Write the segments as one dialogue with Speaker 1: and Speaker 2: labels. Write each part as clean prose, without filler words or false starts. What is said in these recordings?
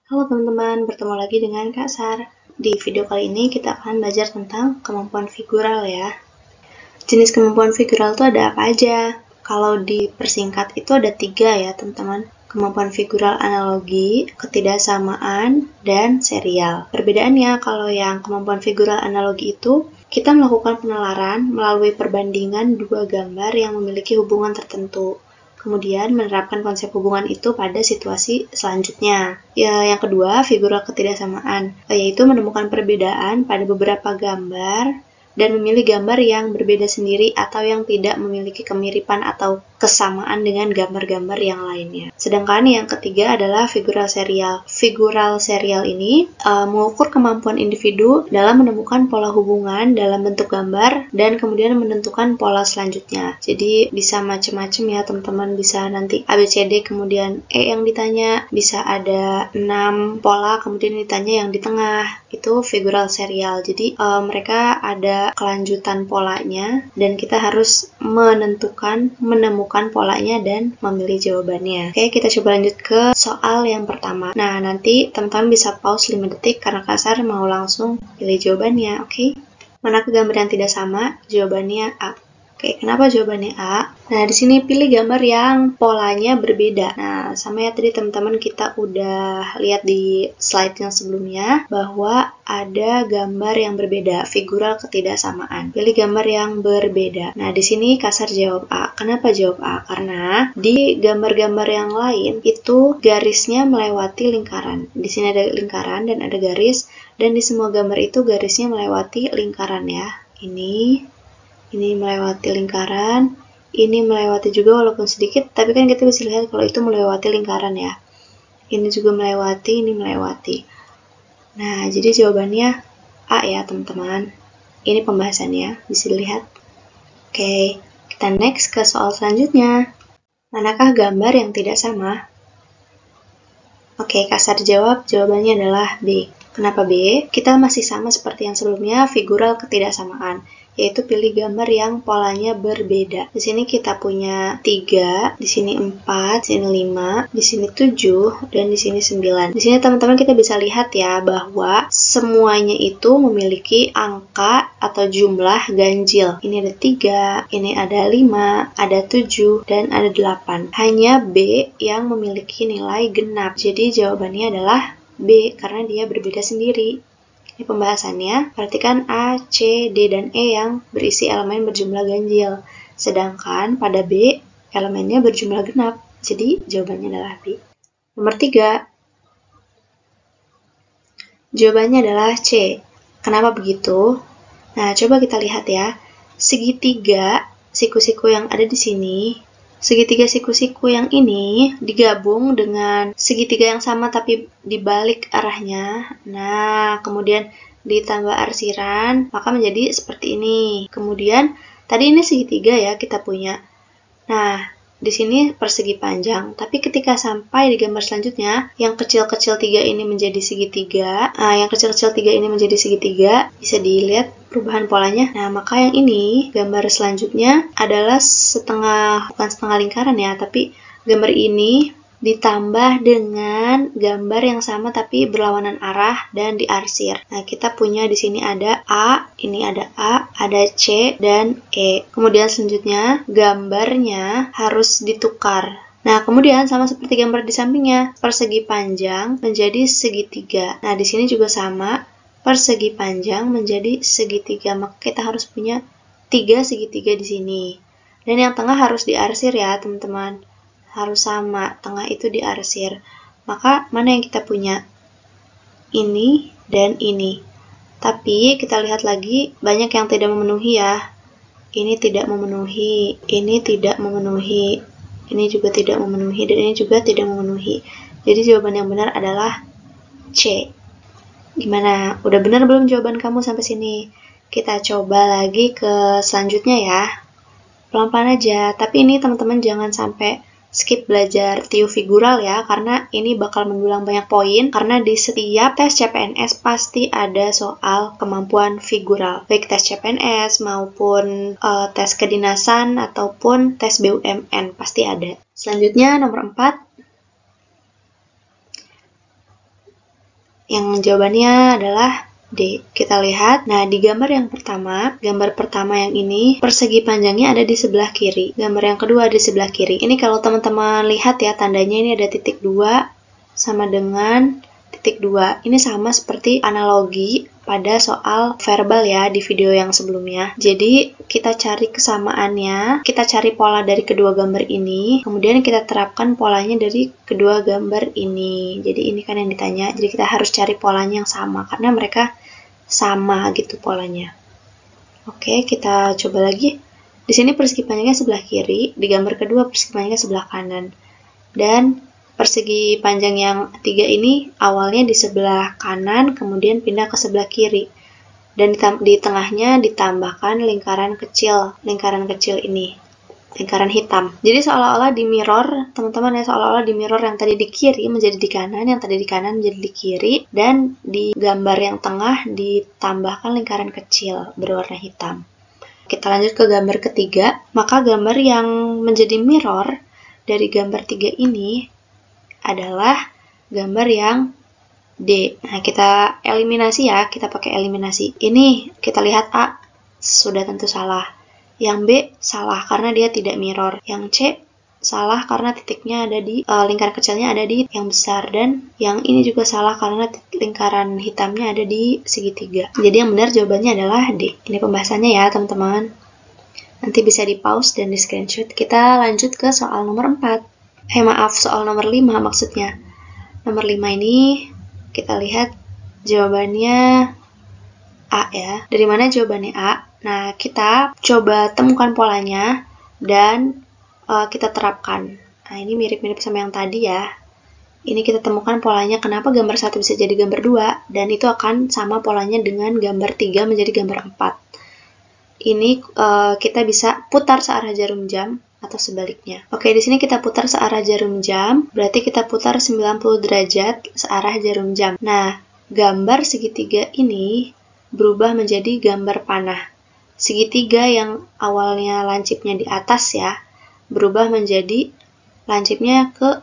Speaker 1: Halo teman-teman, bertemu lagi dengan Kak Sar. Di video kali ini kita akan belajar tentang kemampuan figural ya. Jenis kemampuan figural itu ada apa aja? Kalau dipersingkat itu ada 3 ya teman-teman. Kemampuan figural analogi, ketidaksamaan, dan serial. Perbedaannya kalau yang kemampuan figural analogi itu, kita melakukan penalaran melalui perbandingan dua gambar yang memiliki hubungan tertentu. Kemudian menerapkan konsep hubungan itu pada situasi selanjutnya. Ya, yang kedua, figural ketidaksamaan, yaitu menemukan perbedaan pada beberapa gambar dan memilih gambar yang berbeda sendiri atau yang tidak memiliki kemiripan atau kesamaan dengan gambar-gambar yang lainnya. Sedangkan yang ketiga adalah figural serial. Figural serial ini mengukur kemampuan individu dalam menemukan pola hubungan dalam bentuk gambar dan kemudian menentukan pola selanjutnya. Jadi bisa macam-macam ya teman-teman, bisa nanti ABCD kemudian E yang ditanya, bisa ada 6 pola kemudian ditanya yang di tengah. Itu figural serial. Jadi mereka ada kelanjutan polanya dan kita harus menemukan polanya dan memilih jawabannya. Oke, kita coba lanjut ke soal yang pertama. Nah, nanti teman-teman bisa pause 5 detik karena Kak Sar mau langsung pilih jawabannya, oke? Manakah gambar yang tidak sama? Jawabannya A. Oke, kenapa jawabannya A? Nah, di sini pilih gambar yang polanya berbeda. Nah, sama ya tadi teman-teman kita udah lihat di slide yang sebelumnya bahwa ada gambar yang berbeda, figural ketidaksamaan. Pilih gambar yang berbeda. Nah, di sini Kak Sar jawab A. Kenapa jawab A? Karena di gambar-gambar yang lain itu garisnya melewati lingkaran. Di sini ada lingkaran dan ada garis, dan di semua gambar itu garisnya melewati lingkaran ya. Ini melewati lingkaran, ini melewati juga walaupun sedikit, tapi kan kita bisa lihat kalau itu melewati lingkaran ya. Ini juga melewati, ini melewati. Nah, jadi jawabannya A ya teman-teman. Ini pembahasannya, bisa dilihat. Oke, kita next ke soal selanjutnya. Manakah gambar yang tidak sama? Oke, Kak Sar jawab, jawabannya adalah B. Kenapa B? Kita masih sama seperti yang sebelumnya, figural ketidaksamaan, yaitu pilih gambar yang polanya berbeda. Di sini kita punya 3, di sini 4, di sini 5, di sini 7, dan di sini 9. Di sini teman-teman kita bisa lihat ya bahwa semuanya itu memiliki angka atau jumlah ganjil. Ini ada 3, ini ada 5, ada 7, dan ada 8. Hanya B yang memiliki nilai genap. Jadi jawabannya adalah B karena dia berbeda sendiri. Ini pembahasannya, perhatikan A, C, D, dan E yang berisi elemen berjumlah ganjil. Sedangkan pada B, elemennya berjumlah genap. Jadi jawabannya adalah B. Nomor 3, jawabannya adalah C. Kenapa begitu? Nah, coba kita lihat ya. Segitiga siku-siku yang ada di sini, segitiga siku-siku yang ini digabung dengan segitiga yang sama tapi dibalik arahnya. Nah, kemudian ditambah arsiran, maka menjadi seperti ini. Kemudian, tadi ini segitiga ya kita punya. Nah, di sini persegi panjang, tapi ketika sampai di gambar selanjutnya, yang kecil-kecil 3 ini menjadi segitiga, yang kecil-kecil 3 ini menjadi segitiga, bisa dilihat perubahan polanya. Nah, maka yang ini, gambar selanjutnya adalah bukan setengah lingkaran ya, tapi gambar ini ditambah dengan gambar yang sama tapi berlawanan arah dan diarsir. Nah, kita punya di sini ada A, ini ada A, ada C, dan E. Kemudian selanjutnya, gambarnya harus ditukar. Nah, kemudian sama seperti gambar di sampingnya, persegi panjang menjadi segitiga. Nah, di sini juga sama, persegi panjang menjadi segitiga. Maka kita harus punya 3 segitiga di sini. Dan yang tengah harus diarsir ya, teman-teman. Harus sama, tengah itu diarsir. Maka mana yang kita punya? Ini dan ini. Tapi kita lihat lagi, banyak yang tidak memenuhi ya. Ini tidak memenuhi, ini tidak memenuhi, ini juga tidak memenuhi, dan ini juga tidak memenuhi. Jadi jawaban yang benar adalah C. Gimana? Udah benar belum jawaban kamu sampai sini? Kita coba lagi ke selanjutnya ya. Pelan-pelan aja, tapi ini teman-teman jangan sampai skip belajar TIU figural ya, karena ini bakal mendulang banyak poin, karena di setiap tes CPNS pasti ada soal kemampuan figural, baik tes CPNS maupun tes kedinasan ataupun tes BUMN, pasti ada. Selanjutnya nomor 4, Yang jawabannya adalah D. Kita lihat, nah di gambar pertama yang ini, persegi panjangnya ada di sebelah kiri. Gambar yang kedua ada di sebelah kiri. Ini kalau teman-teman lihat ya, tandanya ini ada titik 2 sama dengan titik 2. Ini sama seperti analogi pada soal verbal ya di video yang sebelumnya. Jadi kita cari kesamaannya, kita cari pola dari kedua gambar ini, kemudian kita terapkan polanya dari kedua gambar ini. Jadi ini kan yang ditanya, jadi kita harus cari polanya yang sama karena mereka sama gitu polanya. Oke, kita coba lagi. Di sini persegi panjangnya sebelah kiri, di gambar kedua persegi panjangnya sebelah kanan. Dan persegi panjang yang 3 ini awalnya di sebelah kanan, kemudian pindah ke sebelah kiri. Dan di tengahnya ditambahkan lingkaran kecil ini, lingkaran hitam. Jadi seolah-olah di mirror, teman-teman ya, seolah-olah di mirror yang tadi di kiri menjadi di kanan, yang tadi di kanan menjadi di kiri, dan di gambar yang tengah ditambahkan lingkaran kecil berwarna hitam. Kita lanjut ke gambar ketiga, maka gambar yang menjadi mirror dari gambar 3 ini adalah gambar yang D. Nah, kita eliminasi ya, kita pakai eliminasi. Ini kita lihat A sudah tentu salah. Yang B salah karena dia tidak mirror. Yang C salah karena titiknya ada di lingkaran kecilnya ada di yang besar, dan yang ini juga salah karena lingkaran hitamnya ada di segitiga. Jadi yang benar jawabannya adalah D. Ini pembahasannya ya, teman-teman. Nanti bisa di-pause dan di-screenshot. Kita lanjut ke soal nomor 4. Soal nomor 5 maksudnya. Nomor 5 ini kita lihat jawabannya A ya. Dari mana jawabannya A? Nah, kita coba temukan polanya dan kita terapkan. Nah, ini mirip-mirip sama yang tadi ya. Ini kita temukan polanya kenapa gambar 1 bisa jadi gambar 2, dan itu akan sama polanya dengan gambar 3 menjadi gambar 4. Ini kita bisa putar searah jarum jam atau sebaliknya. Oke, di sini kita putar searah jarum jam, berarti kita putar 90 derajat searah jarum jam. Nah, gambar segitiga ini berubah menjadi gambar panah. Segitiga yang awalnya lancipnya di atas ya, berubah menjadi lancipnya ke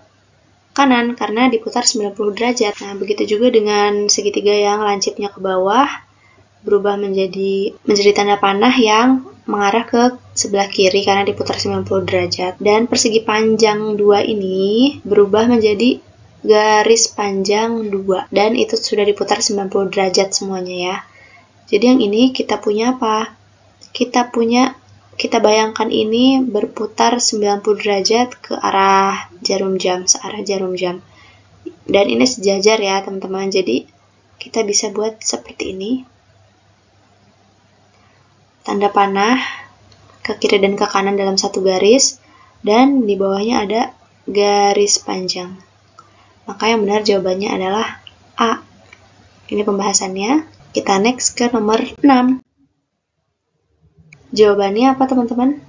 Speaker 1: kanan karena diputar 90 derajat. Nah, begitu juga dengan segitiga yang lancipnya ke bawah, berubah menjadi tanda panah yang mengarah ke sebelah kiri karena diputar 90 derajat. Dan persegi panjang 2 ini berubah menjadi garis panjang 2, dan itu sudah diputar 90 derajat semuanya ya. Jadi yang ini kita punya apa? Kita bayangkan ini berputar 90 derajat ke arah jarum jam, searah jarum jam. Dan ini sejajar ya teman-teman, jadi kita bisa buat seperti ini. Tanda panah ke kiri dan ke kanan dalam satu garis, dan di bawahnya ada garis panjang. Maka yang benar jawabannya adalah A. Ini pembahasannya. Kita next ke nomor 6. Jawabannya apa teman-teman?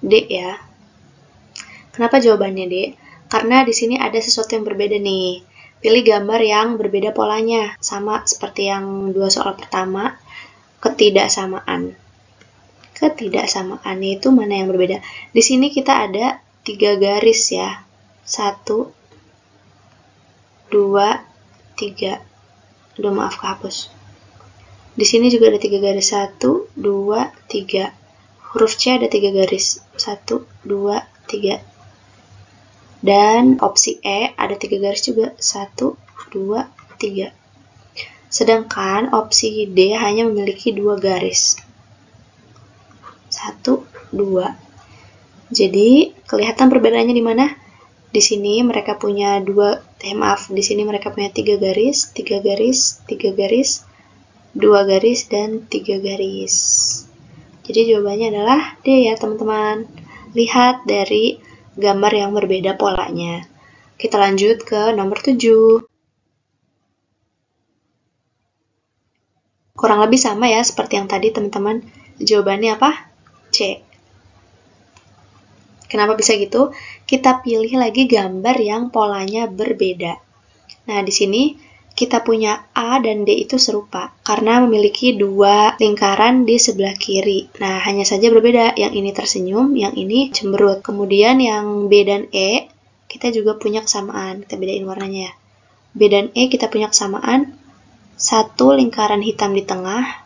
Speaker 1: D ya. Kenapa jawabannya D? Karena di sini ada sesuatu yang berbeda nih. Pilih gambar yang berbeda polanya, sama seperti yang 2 soal pertama. Ketidaksamaan itu mana yang berbeda? Di sini kita ada 3 garis ya. 1, 2, 3. Aduh, maaf kehapus. Di sini juga ada 3 garis. 1, 2, 3. Huruf C ada 3 garis. 1, 2, 3. Dan opsi E ada 3 garis juga. 1, 2, 3. Sedangkan opsi D hanya memiliki 2 garis. 1, 2. Jadi, kelihatan perbedaannya di mana? Di sini mereka punya di sini mereka punya 3 garis, 3 garis, 3 garis, 2 garis, dan 3 garis. Jadi jawabannya adalah D ya teman-teman. Lihat dari gambar yang berbeda polanya. Kita lanjut ke nomor 7. Kurang lebih sama ya seperti yang tadi teman-teman. Jawabannya apa? C. Kenapa bisa gitu? Kita pilih lagi gambar yang polanya berbeda. Nah, di sini kita punya A dan D itu serupa karena memiliki 2 lingkaran di sebelah kiri. Nah, hanya saja berbeda. Yang ini tersenyum, yang ini cemberut. Kemudian yang B dan E kita juga punya kesamaan. Kita bedain warnanya ya. B dan E kita punya kesamaan, satu lingkaran hitam di tengah.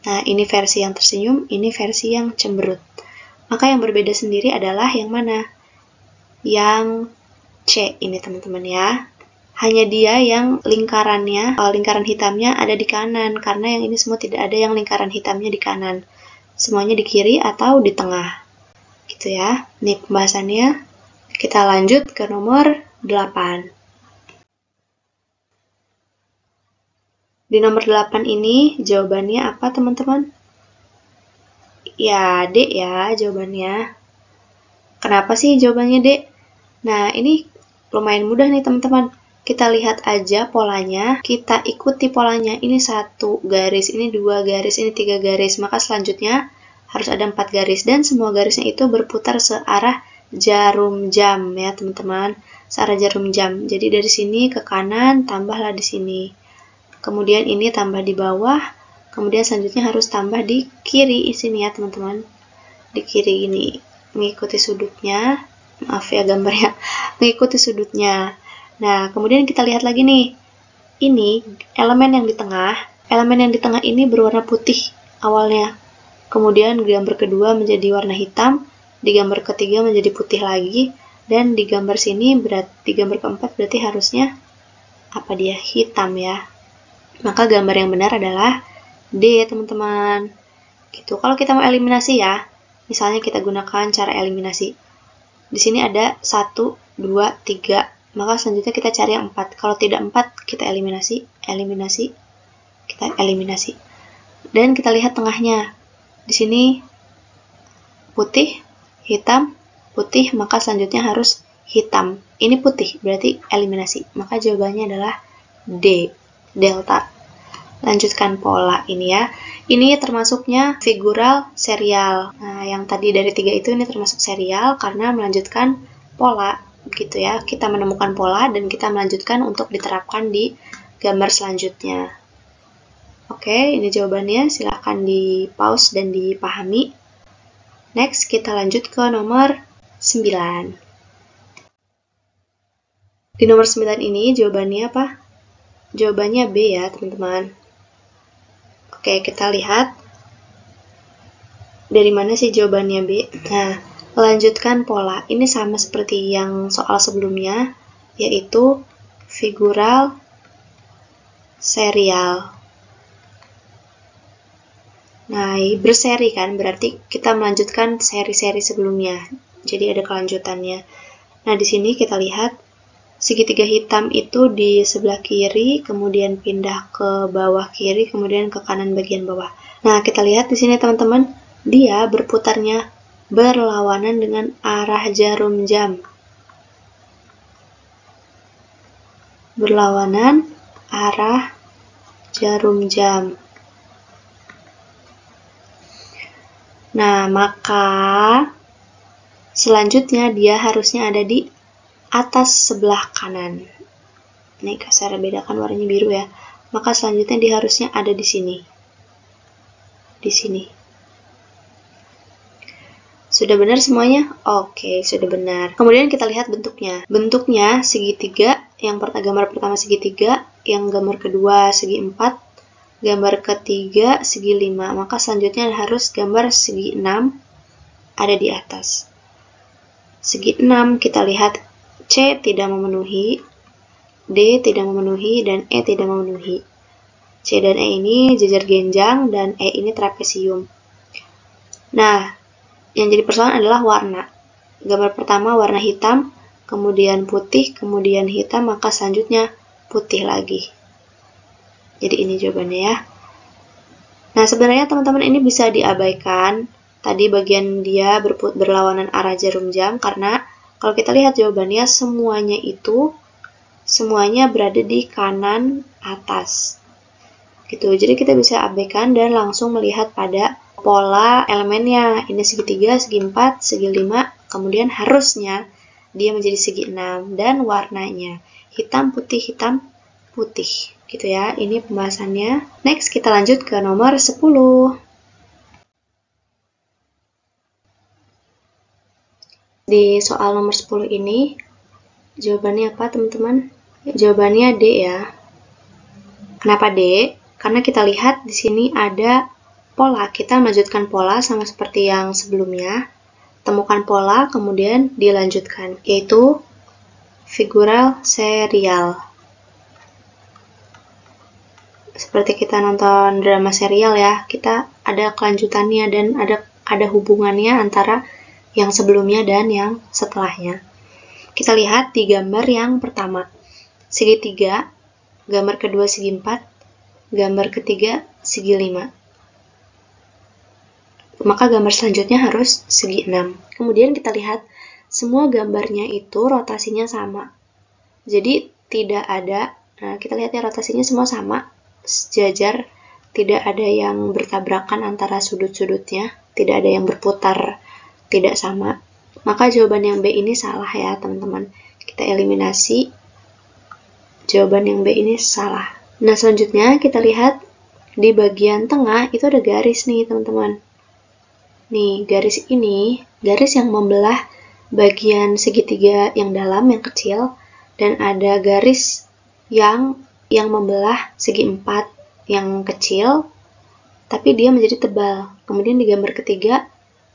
Speaker 1: Nah, ini versi yang tersenyum, ini versi yang cemberut. Maka yang berbeda sendiri adalah yang mana? Yang C ini teman-teman ya. Hanya dia yang lingkarannya, lingkaran hitamnya ada di kanan, karena yang ini semua tidak ada yang lingkaran hitamnya di kanan. Semuanya di kiri atau di tengah. Gitu ya. Ini pembahasannya. Kita lanjut ke nomor 8. Di nomor 8 ini jawabannya apa teman-teman? Ya, D ya jawabannya. Kenapa sih jawabannya D? Nah, ini lumayan mudah nih teman-teman. Kita lihat aja polanya, kita ikuti polanya. Ini 1 garis, ini 2 garis, ini 3 garis. Maka selanjutnya harus ada 4 garis. Dan semua garisnya itu berputar searah jarum jam ya teman-teman. Searah jarum jam. Jadi dari sini ke kanan, tambahlah di sini. Kemudian ini tambah di bawah. Kemudian selanjutnya harus tambah di kiri sini ya teman-teman. Di kiri ini. Mengikuti sudutnya. Maaf ya gambarnya. Mengikuti sudutnya. Nah, kemudian kita lihat lagi nih. Ini elemen yang di tengah. Elemen yang di tengah ini berwarna putih awalnya. Kemudian gambar kedua menjadi warna hitam. Di gambar ketiga menjadi putih lagi. Dan di gambar sini di gambar keempat berarti harusnya apa dia? Hitam ya. Maka gambar yang benar adalah D, teman-teman. Gitu. Kalau kita mau eliminasi ya, misalnya kita gunakan cara eliminasi. Di sini ada 1, 2, 3. Maka selanjutnya kita cari yang 4. Kalau tidak 4, kita eliminasi, kita eliminasi. Dan kita lihat tengahnya. Di sini putih, hitam, putih, maka selanjutnya harus hitam. Ini putih, berarti eliminasi. Maka jawabannya adalah D, delta. Lanjutkan pola ini ya. Ini termasuknya figural serial. Nah, yang tadi dari 3 itu ini termasuk serial karena melanjutkan pola. Gitu ya, kita menemukan pola dan kita melanjutkan untuk diterapkan di gambar selanjutnya. Oke, ini jawabannya, silahkan di pause dan dipahami. Next, kita lanjut ke nomor 9. Di nomor 9 ini jawabannya apa? Jawabannya B ya teman-teman. Oke, kita lihat dari mana sih jawabannya B. Nah, melanjutkan pola. Ini sama seperti yang soal sebelumnya, yaitu figural serial. Nah, berseri kan, berarti kita melanjutkan seri-seri sebelumnya. Jadi ada kelanjutannya. Nah, di sini kita lihat segitiga hitam itu di sebelah kiri, kemudian pindah ke bawah kiri, kemudian ke kanan bagian bawah. Nah, kita lihat di sini teman-teman, dia berputarnya berlawanan dengan arah jarum jam. Berlawanan arah jarum jam. Nah, maka selanjutnya dia harusnya ada di atas sebelah kanan. Ini saya bedakan warnanya biru ya. Maka selanjutnya dia harusnya ada di sini. Di sini. Sudah benar semuanya? Oke, sudah benar. Kemudian kita lihat bentuknya. Bentuknya segitiga, gambar pertama segitiga, yang gambar kedua segi 4, gambar ketiga segi 5. Maka selanjutnya harus gambar segi 6 ada di atas. Segi 6 kita lihat C tidak memenuhi, D tidak memenuhi, dan E tidak memenuhi. C dan E ini jejer genjang, dan E ini trapesium. Nah, yang jadi persoalan adalah warna. Gambar pertama warna hitam, kemudian putih, kemudian hitam, maka selanjutnya putih lagi. Jadi ini jawabannya ya. Nah, sebenarnya teman-teman ini bisa diabaikan. Tadi bagian dia berlawanan arah jarum jam, karena kalau kita lihat jawabannya semuanya berada di kanan atas. Gitu. Jadi kita bisa abaikan dan langsung melihat pada pola elemennya. Ini segitiga, segi 4, segi 5, kemudian harusnya dia menjadi segi 6 dan warnanya hitam, putih, gitu ya. Ini pembahasannya. Next kita lanjut ke nomor 10. Di soal nomor 10 ini jawabannya apa teman-teman? Jawabannya D ya. Kenapa D? Karena kita lihat di sini ada pola. Kita melanjutkan pola sama seperti yang sebelumnya. Temukan pola, kemudian dilanjutkan, yaitu figural serial. Seperti kita nonton drama serial ya, kita ada kelanjutannya dan ada hubungannya antara yang sebelumnya dan yang setelahnya. Kita lihat di gambar yang pertama, segitiga, gambar kedua segi 4, gambar ketiga segi 5. Maka gambar selanjutnya harus segi 6. Kemudian kita lihat semua gambarnya itu rotasinya sama. Jadi tidak ada, kita lihat ya, rotasinya semua sama, sejajar, tidak ada yang bertabrakan antara sudut-sudutnya, tidak ada yang berputar tidak sama. Maka jawaban yang B ini salah ya teman-teman. Kita eliminasi, jawaban yang B ini salah. Nah selanjutnya kita lihat di bagian tengah itu ada garis nih teman-teman. Nih, garis ini, garis yang membelah bagian segitiga yang dalam, yang kecil, dan ada garis yang membelah segi 4 yang kecil, tapi dia menjadi tebal. Kemudian di gambar ketiga,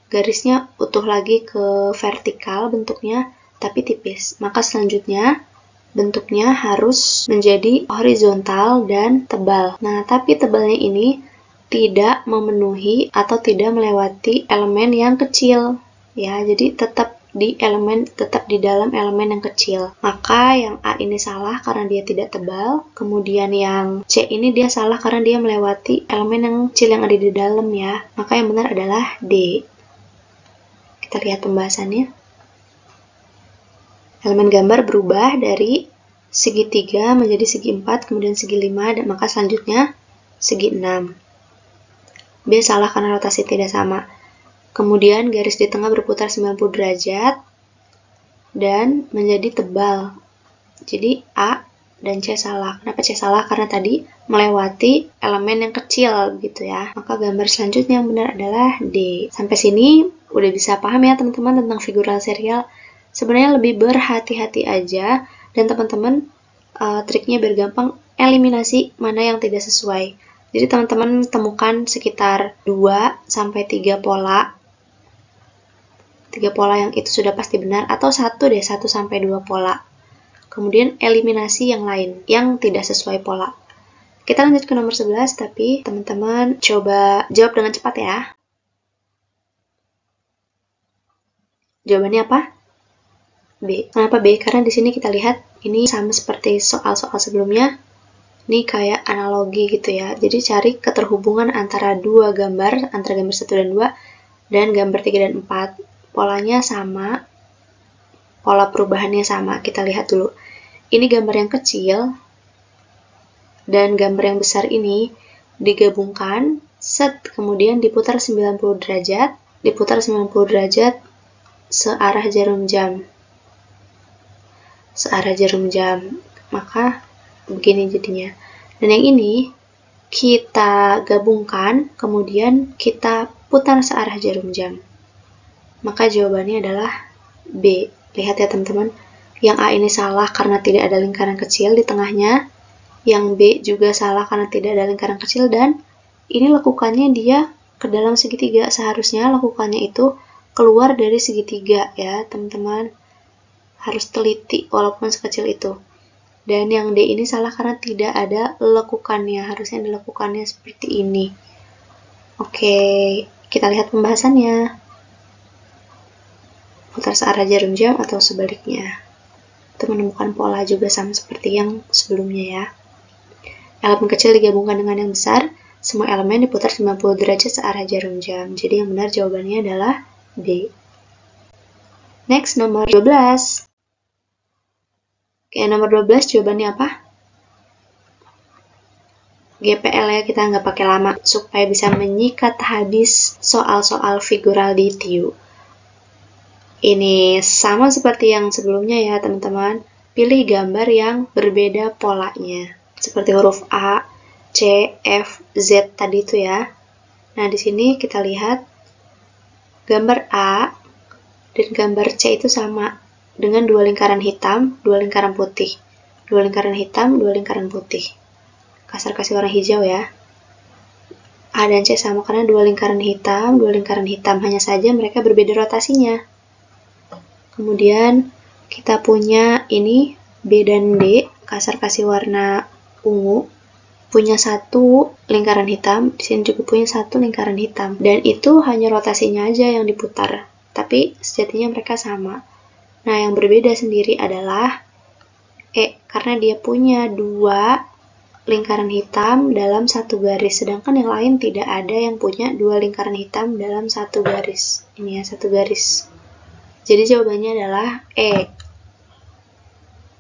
Speaker 1: garisnya utuh lagi ke vertikal bentuknya, tapi tipis. Maka selanjutnya, bentuknya harus menjadi horizontal dan tebal. Nah, tapi tebalnya ini tidak memenuhi atau tidak melewati elemen yang kecil ya, jadi tetap di dalam elemen yang kecil. Maka yang A ini salah karena dia tidak tebal, kemudian yang C ini dia salah karena dia melewati elemen yang kecil yang ada di dalam ya. Maka yang benar adalah D. Kita lihat pembahasannya. Elemen gambar berubah dari segitiga menjadi segi 4, kemudian segi 5, dan maka selanjutnya segi 6. B salah karena rotasi tidak sama. Kemudian garis di tengah berputar 90 derajat dan menjadi tebal. Jadi A dan C salah. Kenapa C salah? Karena tadi melewati elemen yang kecil gitu ya. Maka gambar selanjutnya yang benar adalah D. Sampai sini udah bisa paham ya teman-teman tentang figural serial. Sebenarnya lebih berhati-hati aja, dan teman-teman triknya biar gampang, eliminasi mana yang tidak sesuai. Jadi teman-teman temukan sekitar 2-3 pola. 3 pola yang itu sudah pasti benar, atau 1-2 pola. Kemudian eliminasi yang lain yang tidak sesuai pola. Kita lanjut ke nomor 11, tapi teman-teman coba jawab dengan cepat ya. Jawabannya apa? B. Kenapa B? Karena di sini kita lihat ini sama seperti soal-soal sebelumnya. Ini kayak analogi gitu ya. Jadi cari keterhubungan antara dua gambar, antara gambar 1 dan 2, dan gambar 3 dan 4. Polanya sama, pola perubahannya sama. Kita lihat dulu. Ini gambar yang kecil, dan gambar yang besar ini digabungkan, kemudian diputar 90 derajat, searah jarum jam. Maka begini jadinya. Dan yang ini kita gabungkan, kemudian kita putar searah jarum jam. Maka jawabannya adalah B. Lihat ya teman-teman, yang A ini salah karena tidak ada lingkaran kecil di tengahnya, yang B juga salah karena tidak ada lingkaran kecil, dan ini lekukannya dia ke dalam segitiga. Seharusnya lekukannya itu keluar dari segitiga ya teman-teman. Harus teliti walaupun sekecil itu. Dan yang D ini salah karena tidak ada lekukannya, harusnya dilekukannya seperti ini. Oke, kita lihat pembahasannya. Putar searah jarum jam atau sebaliknya. Untuk menemukan pola juga sama seperti yang sebelumnya ya. Elemen kecil digabungkan dengan yang besar, semua elemen diputar 90 derajat searah jarum jam. Jadi yang benar jawabannya adalah B. Next, nomor 12. Oke, nomor 12 jawabannya apa? GPL ya, kita nggak pakai lama supaya bisa menyikat habis soal-soal figural di TIU. Ini sama seperti yang sebelumnya ya teman-teman. Pilih gambar yang berbeda polanya. Seperti huruf A, C, F, Z tadi itu ya. Nah, di sini kita lihat gambar A dan gambar C itu sama, dengan 2 lingkaran hitam, 2 lingkaran putih. 2 lingkaran hitam, 2 lingkaran putih. Kasar kasih warna hijau ya. A dan C sama karena 2 lingkaran hitam, 2 lingkaran hitam. Hanya saja mereka berbeda rotasinya. Kemudian kita punya ini B dan D, kasar kasih warna ungu. Punya 1 lingkaran hitam, di sini juga punya 1 lingkaran hitam. Dan itu hanya rotasinya aja yang diputar. Tapi sejatinya mereka sama. Nah, yang berbeda sendiri adalah E, karena dia punya 2 lingkaran hitam dalam 1 garis, sedangkan yang lain tidak ada yang punya 2 lingkaran hitam dalam 1 garis. Ini ya, 1 garis. Jadi jawabannya adalah E.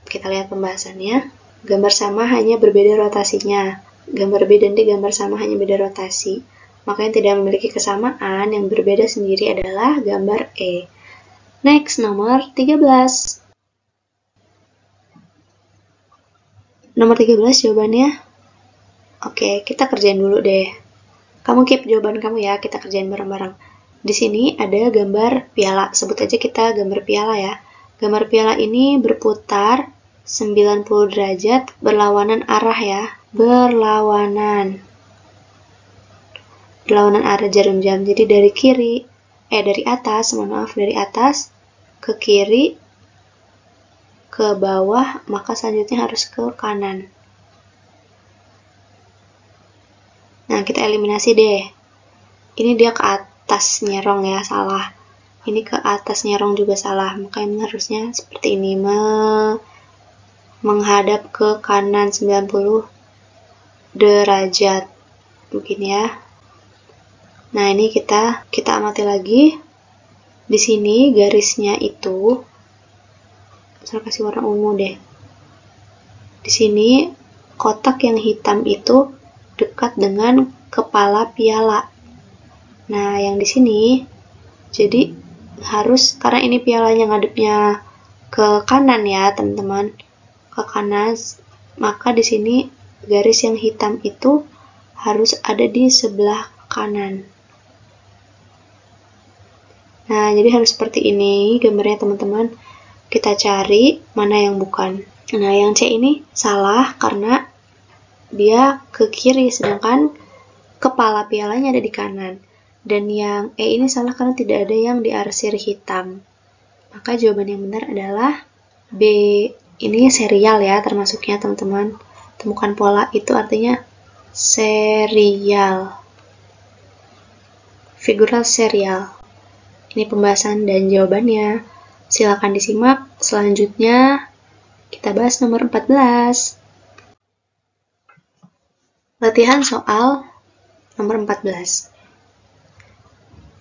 Speaker 1: Kita lihat pembahasannya. Gambar sama hanya berbeda rotasinya. Gambar B dan D gambar sama hanya beda rotasi. Maka yang tidak memiliki kesamaan yang berbeda sendiri adalah gambar E. Next, nomor 13. Nomor 13 jawabannya. Oke, kita kerjain dulu deh. Kamu keep jawaban kamu ya, kita kerjain bareng-bareng. Di sini ada gambar piala, sebut aja kita gambar piala ya. Gambar piala ini berputar 90 derajat berlawanan arah ya. Berlawanan arah jarum jam. Jadi dari atas ke kiri, ke bawah, maka selanjutnya harus ke kanan. Nah, kita eliminasi deh. Ini dia ke atas nyerong ya, salah. Ini ke atas nyerong juga salah. Maka ini harusnya seperti ini, menghadap ke kanan 90 derajat. Begini ya. Nah, ini kita amati lagi. Di sini garisnya itu saya kasih warna ungu deh. Di sini kotak yang hitam itu dekat dengan kepala piala. Nah, yang di sini jadi harus, karena ini pialanya ngadepnya ke kanan ya, teman-teman. Ke kanan, maka di sini garis yang hitam itu harus ada di sebelah kanan. Nah, jadi harus seperti ini gambarnya, teman-teman. Kita cari mana yang bukan. Nah, yang C ini salah karena dia ke kiri, sedangkan kepala pialanya ada di kanan. Dan yang E ini salah karena tidak ada yang diarsir hitam. Maka jawaban yang benar adalah B. Ini serial ya termasuknya, teman-teman. Temukan pola itu artinya serial. Figural serial. Ini pembahasan dan jawabannya. Silakan disimak. Selanjutnya kita bahas nomor 14. Latihan soal nomor 14.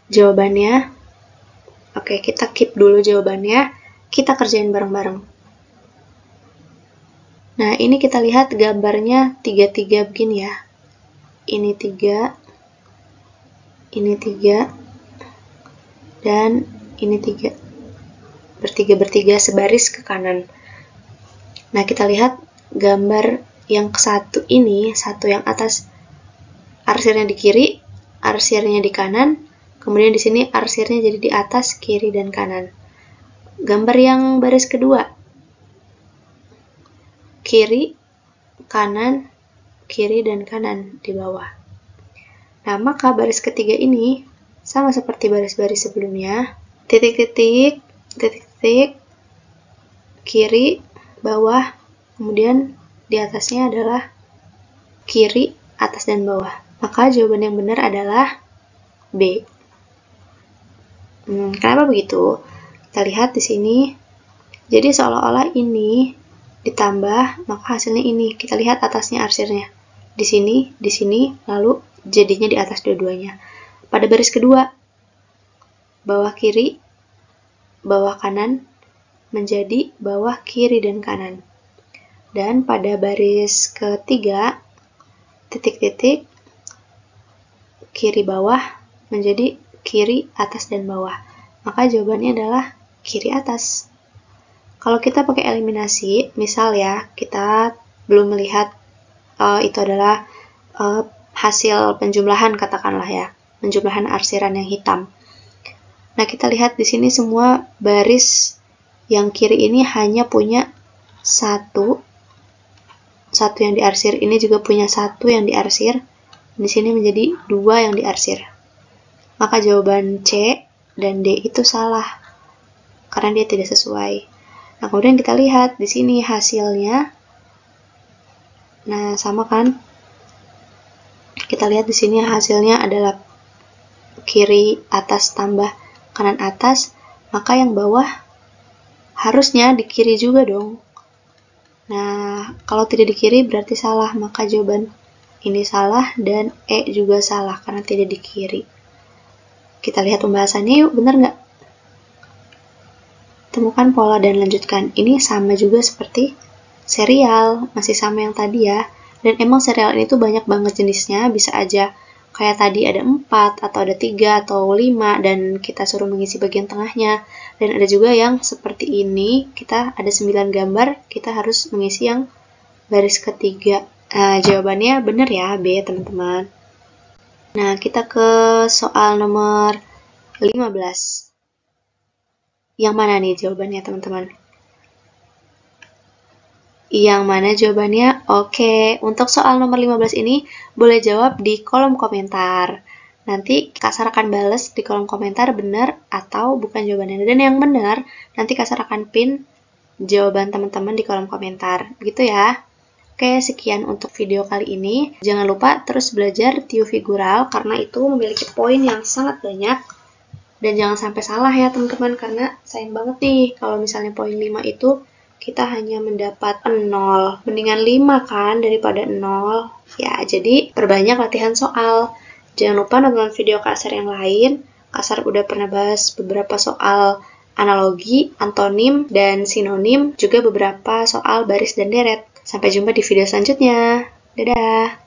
Speaker 1: Jawabannya, oke, kita keep dulu jawabannya. Kita kerjain bareng-bareng. Nah, ini kita lihat gambarnya 3-3 begini ya. Ini 3, ini 3, dan ini 3. Bertiga sebaris ke kanan. Nah, kita lihat gambar yang ke satu ini, satu yang atas arsirnya di kiri, arsirnya di kanan, kemudian di sini arsirnya jadi di atas, kiri, dan kanan. Gambar yang baris kedua, kiri, kanan, kiri, dan kanan di bawah. Nah, maka baris ketiga ini sama seperti baris-baris sebelumnya, titik-titik, titik-titik, kiri, bawah, kemudian di atasnya adalah kiri, atas, dan bawah. Maka jawaban yang benar adalah B. Kenapa begitu? Kita lihat di sini. Jadi seolah-olah ini ditambah, maka hasilnya ini. Kita lihat atasnya arsirnya. Di sini, lalu jadinya di atas dua-duanya. Pada baris kedua, bawah kiri, bawah kanan menjadi bawah kiri dan kanan. Dan pada baris ketiga, titik-titik, kiri bawah menjadi kiri atas dan bawah. Maka jawabannya adalah kiri atas. Kalau kita pakai eliminasi, misal ya, kita belum melihat itu adalah hasil penjumlahan, katakanlah ya, penjumlahan arsiran yang hitam. Nah, kita lihat di sini semua baris yang kiri ini hanya punya 1, satu yang diarsir ini juga punya satu yang diarsir. Di sini menjadi 2 yang diarsir. Maka jawaban C dan D itu salah karena dia tidak sesuai. Nah, kemudian kita lihat di sini hasilnya. Nah, sama kan? Kita lihat di sini hasilnya adalah kiri atas tambah kanan atas, maka yang bawah harusnya di kiri juga dong. Nah, kalau tidak di kiri berarti salah, maka jawaban ini salah dan E juga salah karena tidak di kiri. Kita lihat pembahasannya yuk, benar nggak? Temukan pola dan lanjutkan. Ini sama juga seperti serial, masih sama yang tadi ya. Dan emang serial ini tuh banyak banget jenisnya, bisa aja kayak tadi ada 4, atau ada 3, atau 5, dan kita suruh mengisi bagian tengahnya. Dan ada juga yang seperti ini, kita ada 9 gambar, kita harus mengisi yang baris ketiga. Nah, jawabannya benar ya, B teman-teman. Nah, kita ke soal nomor 15. Yang mana nih jawabannya teman-teman? Yang mana jawabannya? Oke, untuk soal nomor 15 ini boleh jawab di kolom komentar. Nanti Kak Sar akan bales di kolom komentar benar atau bukan jawabannya. Dan yang benar, nanti Kak Sar akan pin jawaban teman-teman di kolom komentar. Gitu ya. Oke, sekian untuk video kali ini. Jangan lupa terus belajar TIO figural karena itu memiliki poin yang sangat banyak. Dan jangan sampai salah ya teman-teman, karena sayang banget nih kalau misalnya poin 5 itu kita hanya mendapat 0. Mendingan 5 kan daripada 0. Ya, jadi perbanyak latihan soal. Jangan lupa nonton video Kak Sar yang lain. Kak Sar udah pernah bahas beberapa soal analogi, antonim, dan sinonim, juga beberapa soal baris dan deret. Sampai jumpa di video selanjutnya. Dadah!